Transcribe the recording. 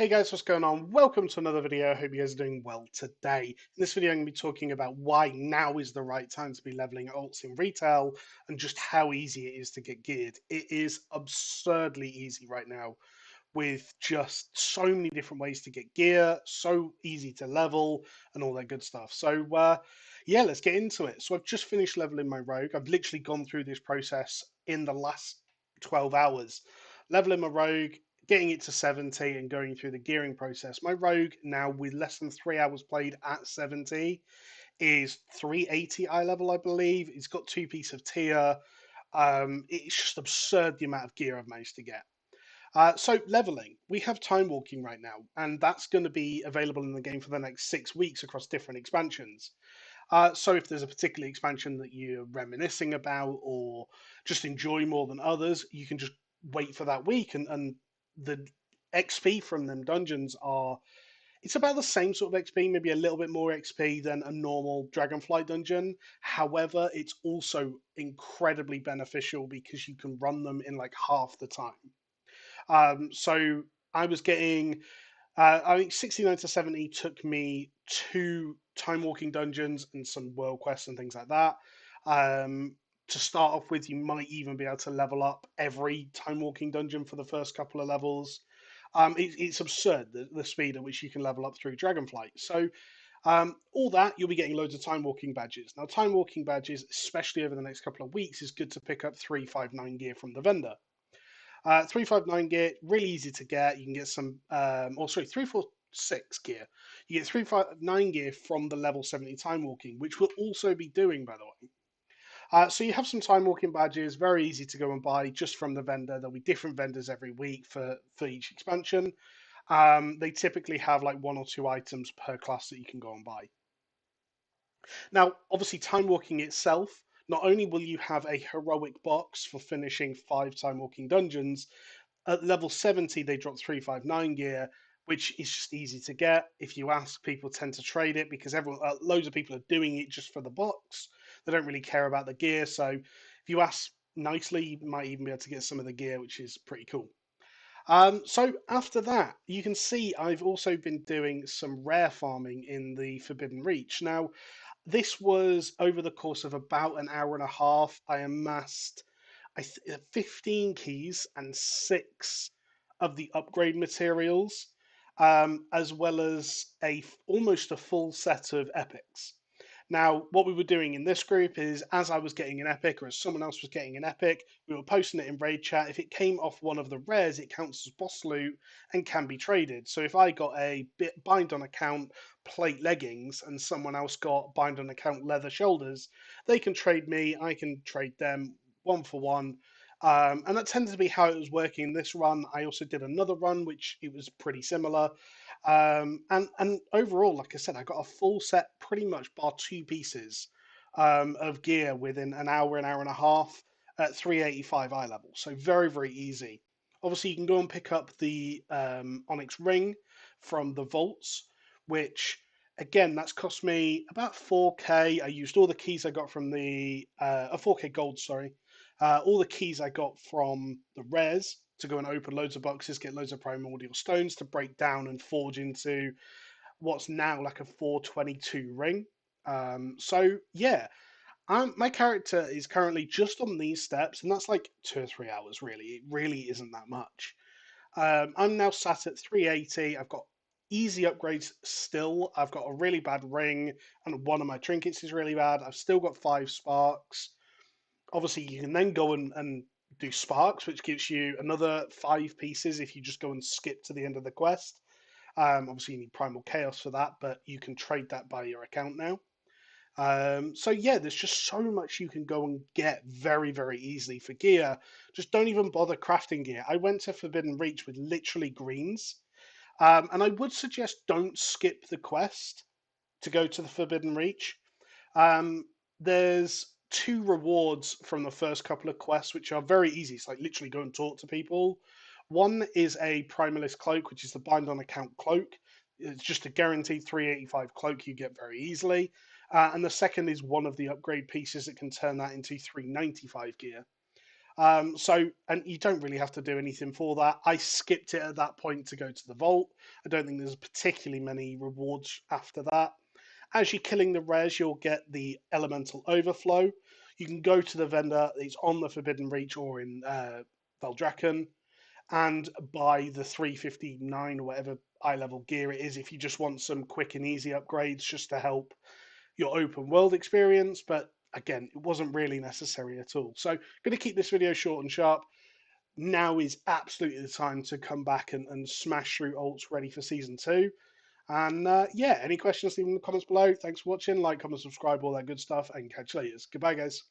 Hey guys, what's going on? Welcome to another video. I hope you guys are doing well today. In this video, I'm going to be talking about why now is the right time to be leveling alts in retail and just how easy it is to get geared. It is absurdly easy right now with just so many different ways to get gear, so easy to level and all that good stuff. Yeah, let's get into it. So I've just finished leveling my rogue. I've literally gone through this process in the last 12 hours. Leveling my rogue, getting it to 70 and going through the gearing process. My rogue now with less than 3 hours played at 70 is 380 eye level, I believe. It's got two pieces of tier. It's just absurd the amount of gear I've managed to get. So leveling, we have time walking right now, and that's going to be available in the game for the next 6 weeks across different expansions. So if there's a particular expansion that you're reminiscing about or just enjoy more than others, you can just wait for that week, and the XP from them dungeons are it's about the same sort of XP, maybe a little bit more XP than a normal Dragonflight dungeon. However, it's also incredibly beneficial because you can run them in like half the time. So I was getting, I think 69 to 70 took me two time walking dungeons and some world quests and things like that. To start off with, you might even be able to level up every time walking dungeon for the first couple of levels. It's absurd the speed at which you can level up through Dragonflight. All that, you'll be getting loads of time walking badges. Now, time walking badges, especially over the next couple of weeks, is good to pick up 359 gear from the vendor. 359 gear, really easy to get. You can get some, or sorry, 346 gear. You get 359 gear from the level 70 time walking, which we'll also be doing, by the way. So you have some time walking badges, very easy to go and buy just from the vendor. There'll be different vendors every week for each expansion. They typically have like one or two items per class that you can go and buy. Now, obviously, time walking itself, not only will you have a heroic box for finishing 5 time walking dungeons, at level 70, they drop 359 gear, which is just easy to get. If you ask, people tend to trade it because loads of people are doing it just for the box. They don't really care about the gear. So if you ask nicely, you might even be able to get some of the gear, which is pretty cool. So after that, you can see I've also been doing some rare farming in the Forbidden Reach. Now, this was over the course of about an hour and a half. I amassed 15 keys and 6 of the upgrade materials, as well as almost a full set of epics. Now, what we were doing in this group is as I was getting an epic or as someone else was getting an epic, we were posting it in raid chat. If it came off one of the rares, it counts as boss loot and can be traded. So if I got a bind on account plate leggings and someone else got bind on account leather shoulders, they can trade me, I can trade them 1 for 1. And that tended to be how it was working in this run. I also did another run, which it was pretty similar. And overall, like I said, I got a full set, pretty much bar two pieces of gear within an hour and a half at 385 eye level. So very, very easy. Obviously, you can go and pick up the Onyx Ring from the vaults, which again, that's cost me about 4k. I used all the keys I got from the 4k gold, sorry. All the keys I got from the rares to go and open loads of boxes, get loads of primordial stones to break down and forge into what's now like a 422 ring. Yeah, my character is currently just on these steps, and that's like 2 or 3 hours. Really, it really isn't that much. I'm now sat at 380. I've got easy upgrades still. I've got a really bad ring, and one of my trinkets is really bad. I've still got 5 sparks. Obviously, you can then go and do sparks, which gives you another 5 pieces if you just go and skip to the end of the quest. Obviously, you need Primal Chaos for that, but you can trade that by your account now. Yeah, there's just so much you can go and get very, very easily for gear. Just don't even bother crafting gear. I went to Forbidden Reach with literally greens, and I would suggest don't skip the quest to go to the Forbidden Reach. There's 2 rewards from the first couple of quests, which are very easy. It's like literally go and talk to people. One is a Primalist Cloak, which is the bind on account cloak. It's just a guaranteed 385 cloak you get very easily. And the second is one of the upgrade pieces that can turn that into 395 gear. And you don't really have to do anything for that. I skipped it at that point to go to the vault. I don't think there's particularly many rewards after that. As you're killing the res, you'll get the elemental overflow. You can go to the vendor. It's on the Forbidden Reach or in Valdrakken, and buy the 359 or whatever eye level gear it is if you just want some quick and easy upgrades just to help your open world experience. But again, it wasn't really necessary at all. So, going to keep this video short and sharp. Now is absolutely the time to come back and smash through alts ready for season 2. And yeah, any questions, leave them in the comments below. Thanks for watching. Like, comment, subscribe, all that good stuff, and catch you later. Goodbye, guys.